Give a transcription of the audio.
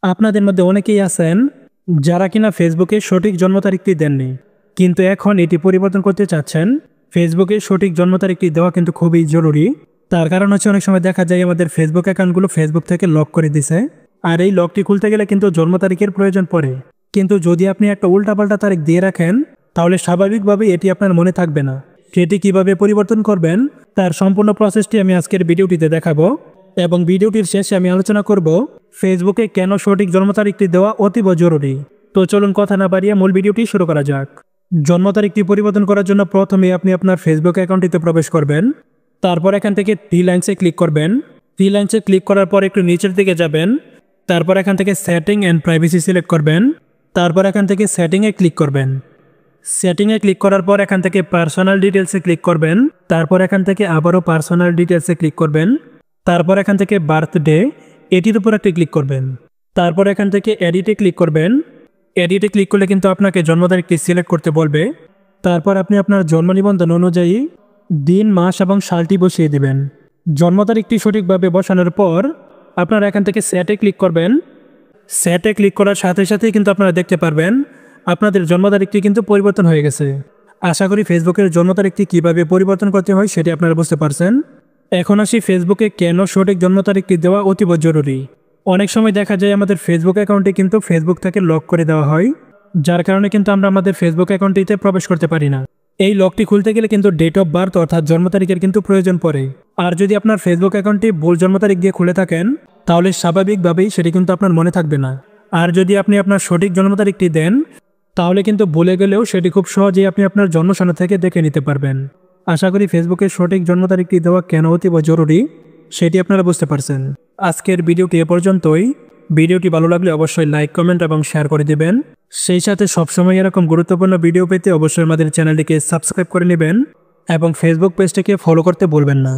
আপনাদের মধ্যে অনেকেই আছেন যারা কিনা ফেসবুকে সঠিক জন্ম তারিখটি দেননি, কিন্তু এখন এটি পরিবর্তন করতে চাচ্ছেন। ফেসবুকে সঠিক জন্ম তারিখটি দেওয়া কিন্তু খুবই জরুরি। তার কারণ হচ্ছে অনেক সময় দেখা যায় আমাদের ফেসবুক অ্যাকাউন্টগুলো ফেসবুক থেকে লক করে দিছে, আর এই লকটি খুলতে গেলে কিন্তু জন্ম তারিখের প্রয়োজন পড়ে। কিন্তু যদি আপনি একটা উল্টাপাল্টা তারিখ দিয়ে রাখেন তাহলে স্বাভাবিকভাবে এটি আপনার মনে থাকবে না। সেটি কিভাবে পরিবর্তন করবেন তার সম্পূর্ণ প্রসেসটি আমি আজকের ভিডিওটিতে দেখাবো, এবং ভিডিওটির শেষে আমি আলোচনা করব ফেসবুকে কেন সঠিক জন্ম তারিখটি দেওয়া অতীব জরুরি। তো চলুন কথা না বাড়িয়ে মূল ভিডিওটি শুরু করা যাক। জন্ম তারিখটি পরিবর্তন করার জন্য প্রথমে আপনি আপনার ফেসবুক অ্যাকাউন্টটিতে প্রবেশ করবেন। তারপর এখান থেকে থ্রি লাইন্সে ক্লিক করবেন। থ্রি লাইন্সে ক্লিক করার পর একটু নিচের দিকে যাবেন। তারপর এখান থেকে সেটিং অ্যান্ড প্রাইভেসি সিলেক্ট করবেন। তারপর এখান থেকে সেটিংয়ে ক্লিক করবেন। সেটিংয়ে ক্লিক করার পর এখান থেকে পার্সোনাল ডিটেলসে ক্লিক করবেন। তারপর এখান থেকে আবারও পার্সোনাল ডিটেলসে ক্লিক করবেন। তারপর এখান থেকে বার্থডে এটির উপর একটি ক্লিক করবেন। তারপর এখান থেকে এডিটে ক্লিক করবেন। এডিটে ক্লিক করলে কিন্তু আপনাকে জন্ম তারিখটি সিলেক্ট করতে বলবে। তারপর আপনি আপনার জন্ম নিবন্ধন অনুযায়ী দিন, মাস এবং সালটি বসিয়ে দেবেন। জন্ম তারিখটি সঠিকভাবে বসানোর পর আপনারা এখান থেকে সেটে ক্লিক করবেন। সেটে ক্লিক করার সাথে সাথেই কিন্তু আপনারা দেখতে পারবেন আপনাদের জন্ম তারিখটি কিন্তু পরিবর্তন হয়ে গেছে। আশা করি ফেসবুকের জন্ম তারিখটি কীভাবে পরিবর্তন করতে হয় সেটি আপনারা বুঝতে পারছেন। এখন আসি ফেসবুকে কেন সঠিক জন্ম তারিখটি দেওয়া অতীব জরুরি। অনেক সময় দেখা যায় আমাদের ফেসবুক অ্যাকাউন্টে কিন্তু ফেসবুক থেকে লক করে দেওয়া হয়, যার কারণে কিন্তু আমরা আমাদের ফেসবুক অ্যাকাউন্টটিতে প্রবেশ করতে পারি না। এই লকটি খুলতে গেলে কিন্তু ডেট অফ বার্থ অর্থাৎ জন্ম তারিখের কিন্তু প্রয়োজন পড়ে। আর যদি আপনার ফেসবুক অ্যাকাউন্টটি ভুল জন্ম তারিখ দিয়ে খুলে থাকেন তাহলে স্বাভাবিকভাবেই সেটি কিন্তু আপনার মনে থাকবে না। আর যদি আপনি আপনার সঠিক জন্ম তারিখটি দেন তাহলে কিন্তু ভুলে গেলেও সেটি খুব সহজেই আপনি আপনার জন্মসনদ থেকে দেখে নিতে পারবেন। আশা করি ফেসবুকের সঠিক জন্ম তারিখটি দেওয়া কেন অতীব জরুরি সেটি আপনারা বুঝতে পারছেন। আজকের ভিডিওটি এ পর্যন্তই। ভিডিওটি ভালো লাগলে অবশ্যই লাইক, কমেন্ট এবং শেয়ার করে দিবেন। সেই সাথে সবসময় এরকম গুরুত্বপূর্ণ ভিডিও পেতে অবশ্যই আমাদের চ্যানেলটিকে সাবস্ক্রাইব করে নেবেন এবং ফেসবুক পেজটিকে ফলো করতে ভুলবেন না।